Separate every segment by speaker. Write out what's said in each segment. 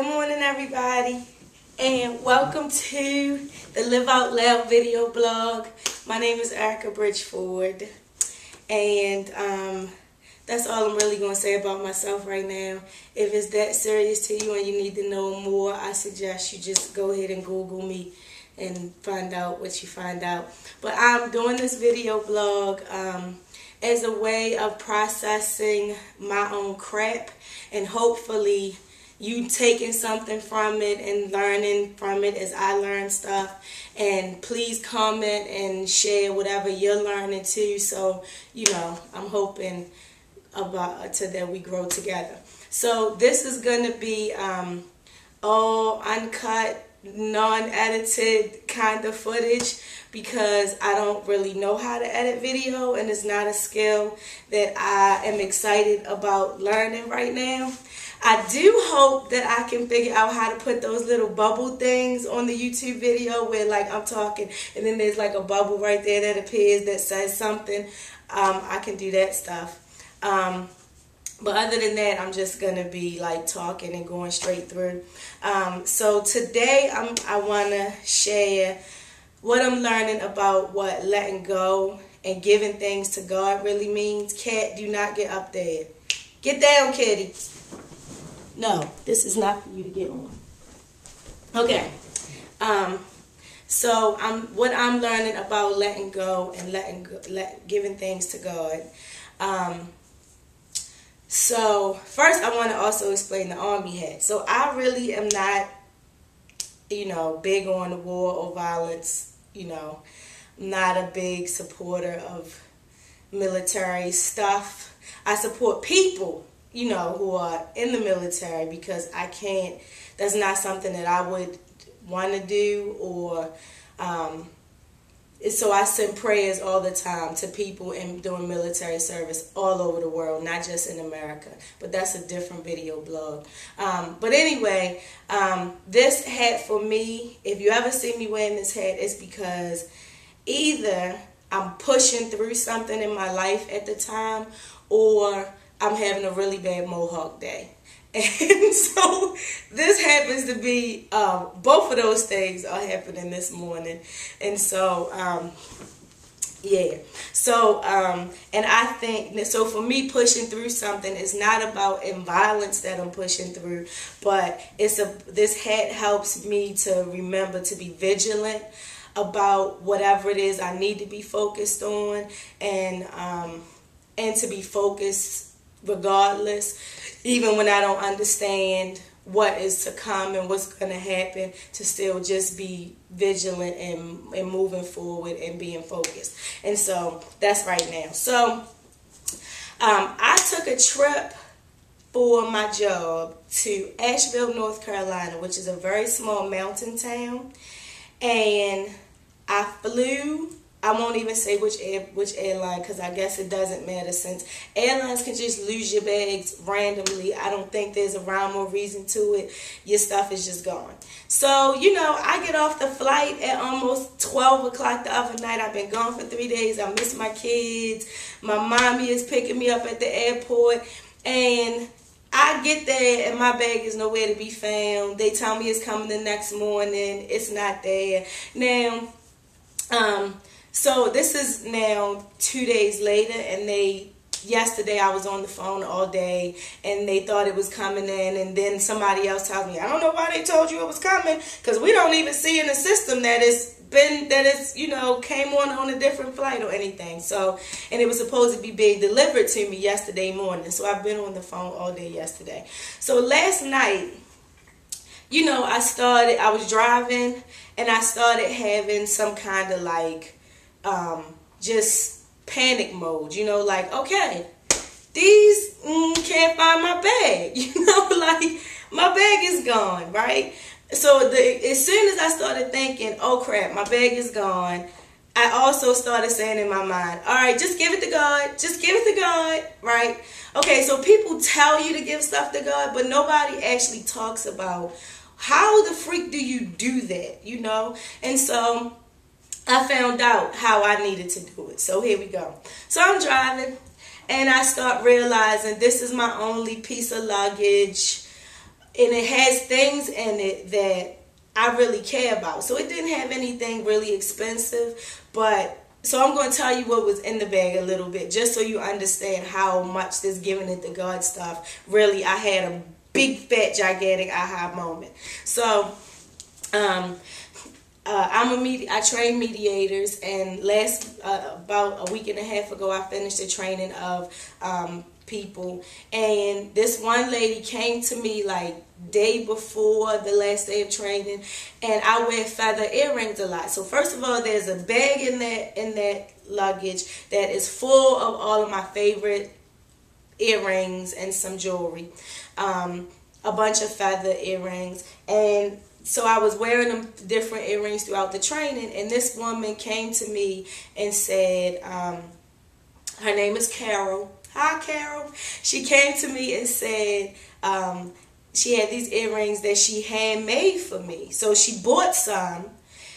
Speaker 1: Good morning, everybody, and welcome to the Live Out Loud video blog. My name is Erricka Bridgeford, and that's all I'm really going to say about myself right now. If it's that serious to you and you need to know more, I suggest you just go ahead and Google me and find out what you find out. But I'm doing this video blog as a way of processing my own crap, and hopefully you taking something from it and learning from it as I learn stuff. And please comment and share whatever you're learning too. So, you know, I'm hoping that we grow together. So this is going to be all uncut, non-edited kind of footage, because I don't really know how to edit video, and it's not a skill that I am excited about learning right now. I do hope that I can figure out how to put those little bubble things on the YouTube video where, like, I'm talking and then there's like a bubble right there that appears that says something. I can do that stuff. But other than that, I'm just going to be like talking and going straight through. So today I want to share what I'm learning about what letting go and giving things to God really means. Cat, do not get up there. Get down, kitty. No, this is not for you to get on. Okay. So what I'm learning about letting go and giving things to God. So first I want to also explain the army hat. So I really am not, big on the war or violence. I'm not a big supporter of military stuff. I support people, who are in the military, because that's not something that I would want to do, or so I send prayers all the time to people doing military service all over the world, not just in America. But that's a different video blog. But anyway, this hat for me, if you ever see me wearing this hat, it's because either I'm pushing through something in my life at the time, or I'm having a really bad mohawk day. And so this happens to be, both of those things are happening this morning. And so, yeah. So, and I think, so for me, pushing through something is not about violence that I'm pushing through, but this hat helps me to remember to be vigilant about whatever it is I need to be focused on, and to be focused regardless, even when I don't understand what is to come and what's going to happen, to still just be vigilant and moving forward and being focused. And so that's right now. So I took a trip for my job to Asheville, North Carolina, which is a very small mountain town, and I flew. I won't even say which airline, because I guess it doesn't matter, since airlines can just lose your bags randomly. I don't think there's a rhyme or reason to it. Your stuff is just gone. So, I get off the flight at almost 12 o'clock the other night. I've been gone for 3 days. I miss my kids. My mommy is picking me up at the airport. And I get there and my bag is nowhere to be found. They tell me it's coming the next morning. It's not there. Now, so this is now 2 days later, and yesterday I was on the phone all day, and they thought it was coming in, and then somebody else tells me, I don't know why they told you it was coming, because we don't even see in the system that it's came on a different flight or anything. So, and it was supposed to be being delivered to me yesterday morning, so I've been on the phone all day yesterday. So last night, I was driving, and I started having some kind of like, just panic mode, like, okay, these can't find my bag, like my bag is gone, right? So as soon as I started thinking, oh crap, my bag is gone, I also started saying in my mind, all right, just give it to God, just give it to God, right? Okay, so people tell you to give stuff to God, but nobody actually talks about how the freak do you do that, And so I found out how I needed to do it. So here we go. So I'm driving, and I start realizing this is my only piece of luggage. and it has things in it that I really care about. So it didn't have anything really expensive, but so I'm going to tell you what was in the bag a little bit, just so you understand how much this giving it to God stuff, really, I had a big, fat, gigantic aha moment. So, I train mediators, and about a week and a half ago, I finished the training of people, and this one lady came to me like day before the last day of training, and I wear feather earrings a lot. So first of all, there's a bag in that luggage that is full of all of my favorite earrings and some jewelry, a bunch of feather earrings. And so I was wearing them different earrings throughout the training, and this woman came to me and said, her name is Carol. Hi, Carol. She came to me and said she had these earrings that she handmade for me. So she bought some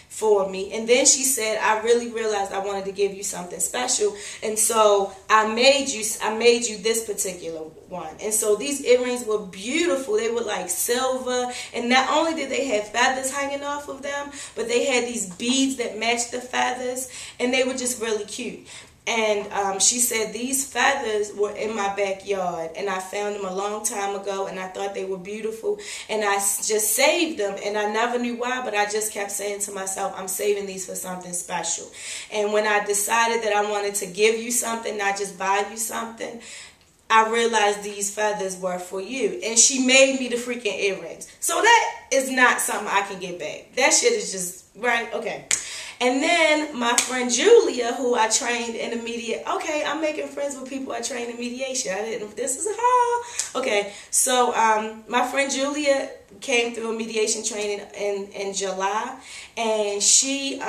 Speaker 1: for me, and then she said, I really realized I wanted to give you something special, and so I made you this particular one. And so these earrings were beautiful. They were like silver, and not only did they have feathers hanging off of them, but they had these beads that matched the feathers, and they were just really cute. And she said these feathers were in my backyard, and I found them a long time ago, and I thought they were beautiful, and I just saved them, and I never knew why, but I just kept saying to myself, I'm saving these for something special. And when I decided that I wanted to give you something, not just buy you something, I realized these feathers were for you. And she made me the freaking earrings. So that is not something I can get back. That shit is just, right? Okay. And then my friend Julia, who I trained in I'm making friends with people I trained in mediation. This is a okay. So my friend Julia came through a mediation training in July, and she,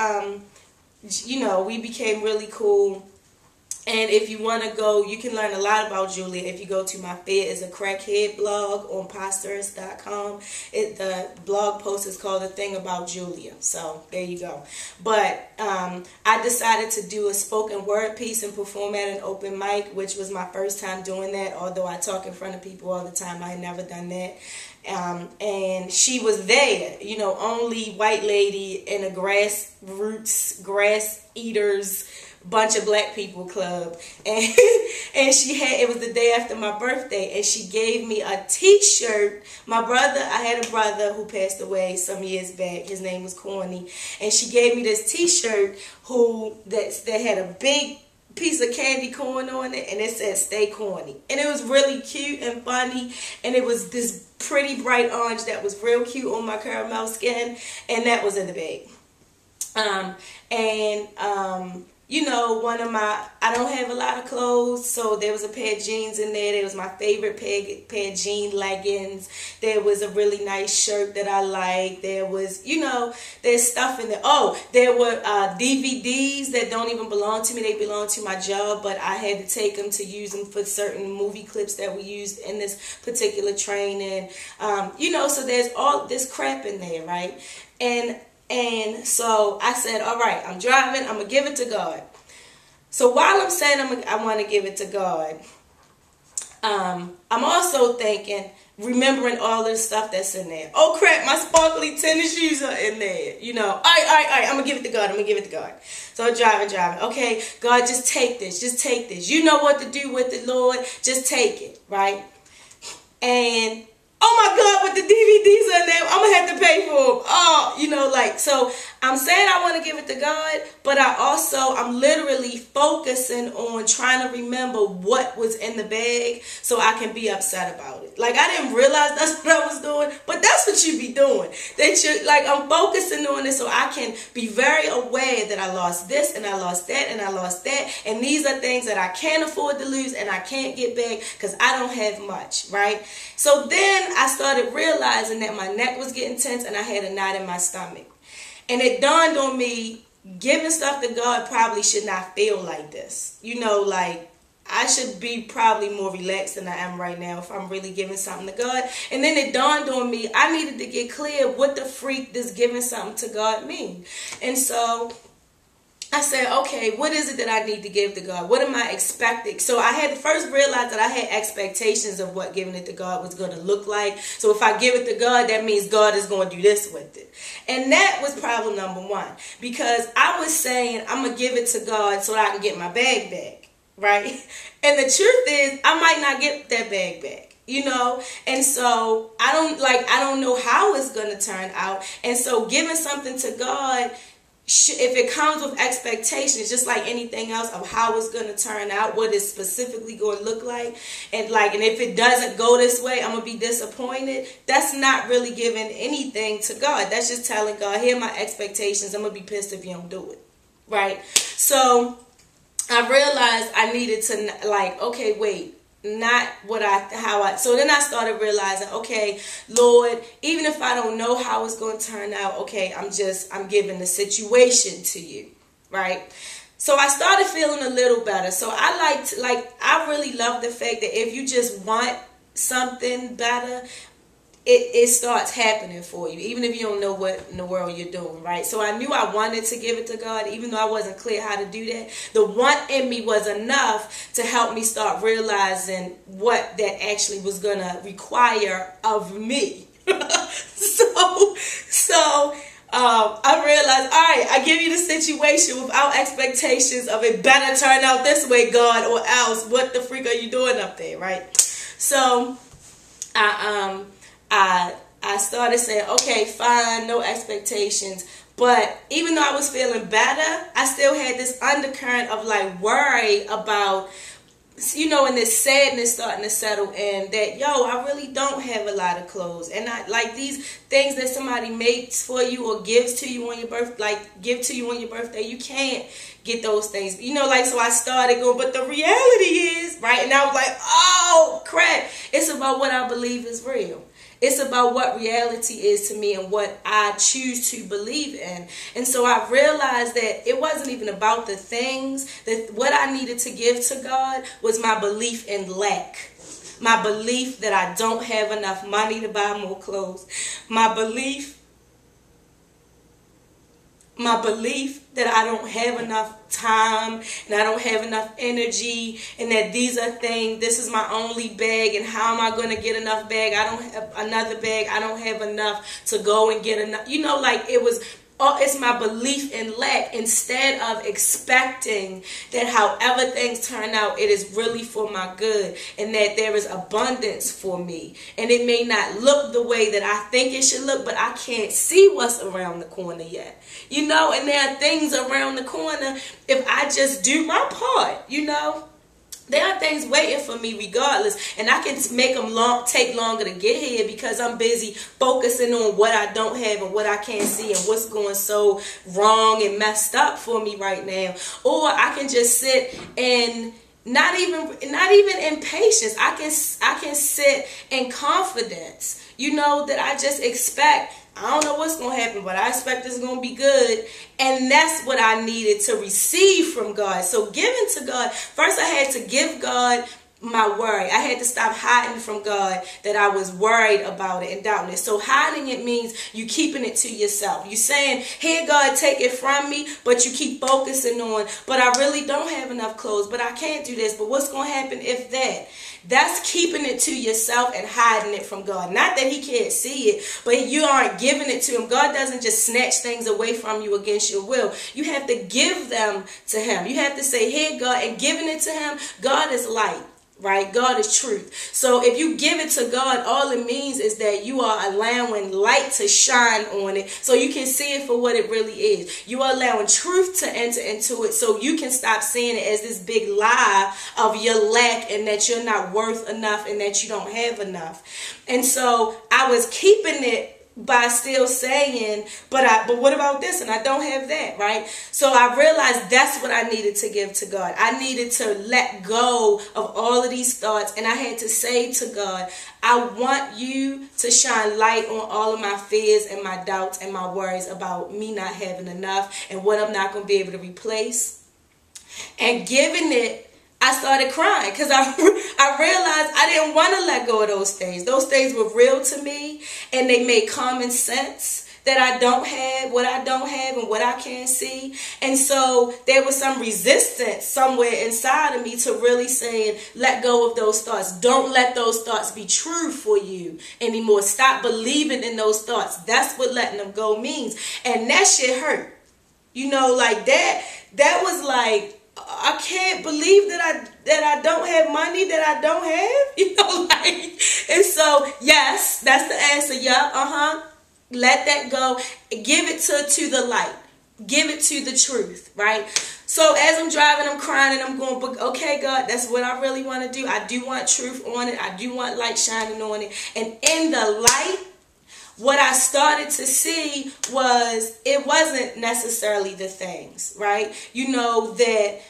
Speaker 1: we became really cool. And if you want to go, you can learn a lot about Julia if you go to my Fed is a Crackhead blog on posterous.com. The blog post is called The Thing About Julia. So there you go. But I decided to do a spoken word piece and perform at an open mic, which was my first time doing that. Although I talk in front of people all the time, I had never done that. And she was there, only white lady in a grass eaters bunch of black people club, and it was the day after my birthday, and she gave me a t-shirt. I had a brother who passed away some years back. His name was Corny, and she gave me this t-shirt that had a big piece of candy corn on it, and it said "Stay Corny," and it was really cute and funny, and it was this pretty bright orange that was real cute on my caramel skin, and that was in the bag. I don't have a lot of clothes, so there was a pair of jeans in there. There was my favorite pair of jean leggings. There was a really nice shirt that I liked. There was, there's stuff in there. Oh, there were DVDs that don't even belong to me. They belong to my job, but I had to take them to use them for certain movie clips that we used in this particular training. So there's all this crap in there, right? And so I said, all right, I'm driving. I'm going to give it to God. So while I'm saying I want to give it to God, I'm also thinking, remembering all this stuff that's in there. Oh, crap, my sparkly tennis shoes are in there. All right, I'm going to give it to God. I'm going to give it to God. So I'm driving. Okay, God, just take this. Just take this. You know what to do with it, Lord. Just take it, right? And oh my God, but the DVDs are there. I'm going to have to pay for them. So I'm saying I want to give it to God, but I'm literally focusing on trying to remember what was in the bag so I can be upset about it. Like, I didn't realize that's what I was doing, but that's what you be doing. I'm focusing on it so I can be very aware that I lost this and I lost that and I lost that. And these are things that I can't afford to lose and I can't get back because I don't have much, right? So then I started realizing that my neck was getting tense and I had a knot in my stomach. And it dawned on me, giving stuff to God probably should not feel like this. I should be probably more relaxed than I am right now if I'm really giving something to God. And then it dawned on me, I needed to get clear what the freak does giving something to God mean. And so I said, okay, what is it that I need to give to God? What am I expecting? So I had to first realize that I had expectations of what giving it to God was going to look like. So if I give it to God, that means God is going to do this with it. And that was problem number one. Because I was saying, I'm going to give it to God so that I can get my bag back. Right? And the truth is, I might not get that bag back. You know, and so I don't know how it's going to turn out. And so giving something to God, if it comes with expectations, just like anything else of how it's going to turn out, what it's specifically going to look like, and if it doesn't go this way, I'm going to be disappointed. That's not really giving anything to God. That's just telling God, here are my expectations. I'm going to be pissed if you don't do it. Right? So I realized I needed to okay, wait. Not so then I started realizing, okay, Lord, even if I don't know how it's going to turn out, okay, I'm giving the situation to you, right? So I started feeling a little better. So I really love the fact that if you just want something better, it starts happening for you, even if you don't know what in the world you're doing, right? So I knew I wanted to give it to God, even though I wasn't clear how to do that. The want in me was enough to help me start realizing what that actually was going to require of me. So I realized, all right, I give you the situation without expectations of it better turn out this way, God, or else what the freak are you doing up there, right? So I started saying, okay, fine, no expectations. But even though I was feeling better, I still had this undercurrent of worry about, and this sadness starting to settle in that, I really don't have a lot of clothes. And these things that somebody makes for you or gives to you on your birthday, you can't get those things. So I started going, but the reality is, right? And I was like, oh, crap. It's about what I believe is real. It's about what reality is to me and what I choose to believe in. And so I realized that it wasn't even about the things. That what I needed to give to God was my belief in lack. My belief that I don't have enough money to buy more clothes. My belief that I don't have enough time and I don't have enough energy, and that this is my only bag, and how am I going to get enough bag? I don't have another bag. I don't have enough to go and get enough. It's my belief in lack, instead of expecting that however things turn out, it is really for my good, and that there is abundance for me. And it may not look the way that I think it should look, but I can't see what's around the corner yet. And there are things around the corner if I just do my part, There are things waiting for me regardless, and I can make them take longer to get here because I'm busy focusing on what I don't have and what I can't see and what's going so wrong and messed up for me right now. Or I can just sit and not even in patience. I can sit in confidence, that I just expect. I don't know what's going to happen, but I expect it's going to be good. And that's what I needed to receive from God. So giving to God, first I had to give God my worry. I had to stop hiding from God that I was worried about it and doubting it. So hiding it means you keeping it to yourself. You saying, here, God, take it from me, but you keep focusing on, but I really don't have enough clothes, but I can't do this, but what's going to happen if that? That's keeping it to yourself and hiding it from God. Not that he can't see it, but you aren't giving it to him. God doesn't just snatch things away from you against your will. You have to give them to him. You have to say, here, God, and giving it to him. God is light. Right? God is truth. So if you give it to God, all it means is that you are allowing light to shine on it so you can see it for what it really is. You are allowing truth to enter into it so you can stop seeing it as this big lie of your lack and that you're not worth enough and that you don't have enough. And so I was keeping it by still saying, but what about this? And I don't have that, right? So I realized that's what I needed to give to God. I needed to let go of all of these thoughts, and I had to say to God, I want you to shine light on all of my fears and my doubts and my worries about me not having enough and what I'm not going to be able to replace. And giving it, I started crying because I realized I didn't want to let go of those things. Those things were real to me and they made common sense that I don't have, what I don't have and what I can't see. And so there was some resistance somewhere inside of me to really saying, let go of those thoughts. Don't let those thoughts be true for you anymore. Stop believing in those thoughts. That's what letting them go means. And that shit hurt. You know, like that was like, I can't believe that I don't have money that I don't have. You know, like, and so yes, that's the answer. Yeah, let that go. Give it to the light. Give it to the truth, right? So as I'm driving, I'm crying and I'm going, but okay, God, that's what I really want to do. I do want truth on it. I do want light shining on it. And in the light, what I started to see was it wasn't necessarily the things, right? You know, that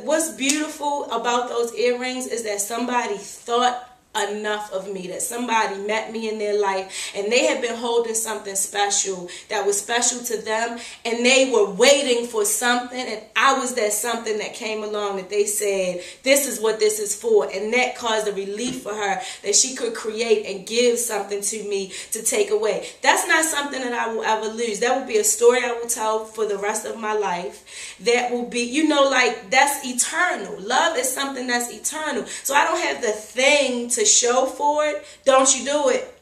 Speaker 1: what's beautiful about those earrings is that somebody thought enough of me, that somebody met me in their life and they had been holding something special that was special to them, and they were waiting for something, and I was that something that came along that they said, this is what this is for, and that caused a relief for her that she could create and give something to me to take away. That's not something that I will ever lose. That will be a story I will tell for the rest of my life. That will be, you know, like, that's eternal. Love is something that's eternal. So I don't have the thing to show for it. Don't you do it.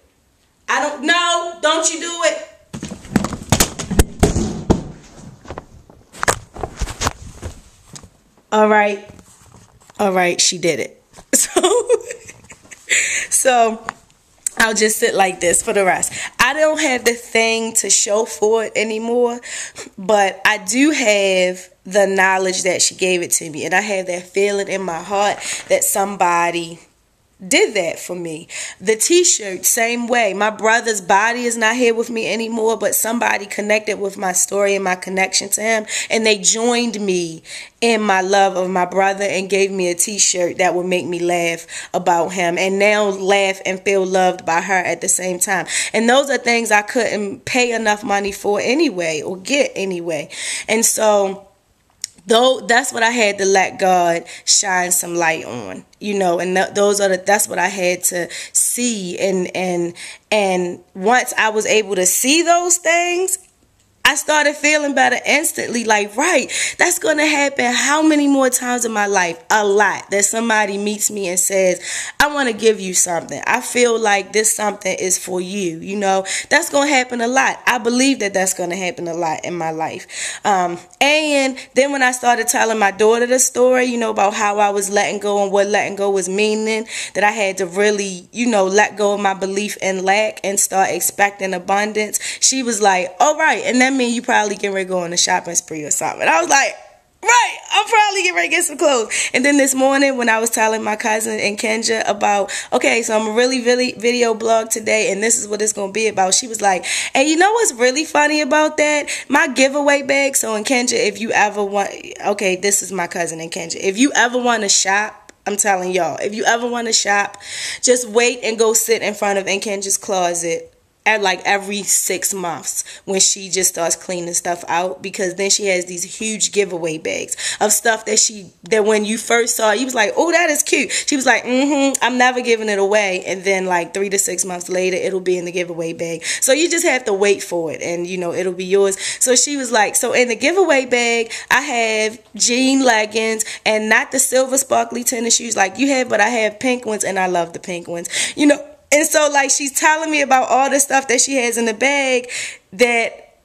Speaker 1: Don't you do it. All right, she did it. So I'll just sit like this for the rest. I don't have the thing to show for it anymore, but I do have the knowledge that she gave it to me, and I have that feeling in my heart that somebody did that for me. The t-shirt, same way. My brother's body is not here with me anymore, but somebody connected with my story and my connection to him, and they joined me in my love of my brother and gave me a t-shirt that would make me laugh about him, and now laugh and feel loved by her at the same time. And those are things I couldn't pay enough money for anyway, or get anyway. And so that's what I had to let God shine some light on, you know, and that's what I had to see. And once I was able to see those things, I started feeling better instantly. Like, right, that's going to happen how many more times in my life? A lot. That somebody meets me and says, I want to give you something. I feel like this something is for you. You know, that's going to happen a lot. I believe that that's going to happen a lot in my life. And then when I started telling my daughter the story, you know, about how I was letting go and what letting go was meaning, that I had to really, you know, let go of my belief in lack and start expecting abundance, she was like, all right, and that mean you probably getting ready to go on a shopping spree or something. And I was like, right, I'm probably getting ready to get some clothes. And then this morning when I was telling my cousin and Kendra about, okay, so I'm a really video blog today and this is what it's going to be about, she was like, and you know what's really funny about that? My giveaway bag. So, and Kendra, if you ever want, okay, this is my cousin and Kendra, if you ever want to shop, I'm telling y'all, if you ever want to shop, just wait and go sit in front of Kendra's closet at like every 6 months when she just starts cleaning stuff out, because then she has these huge giveaway bags of stuff that when you first saw it, you was like, oh, that is cute. She was like, I'm never giving it away. And then like 3 to 6 months later, it'll be in the giveaway bag. So you just have to wait for it and, you know, it'll be yours. So she was like, so in the giveaway bag, I have jean leggings and not the silver sparkly tennis shoes like you have, but I have pink ones and I love the pink ones, you know. And so, like, she's telling me about all the stuff that she has in the bag that,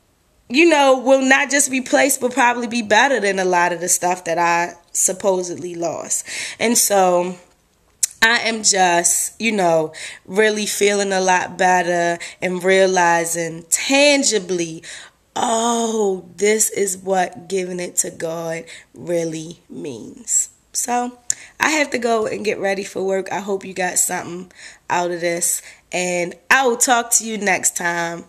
Speaker 1: you know, will not just replace, but probably be better than a lot of the stuff that I supposedly lost. And so I am just, you know, really feeling a lot better and realizing tangibly, oh, this is what giving it to God really means. So I have to go and get ready for work. I hope you got something out of this, and I will talk to you next time.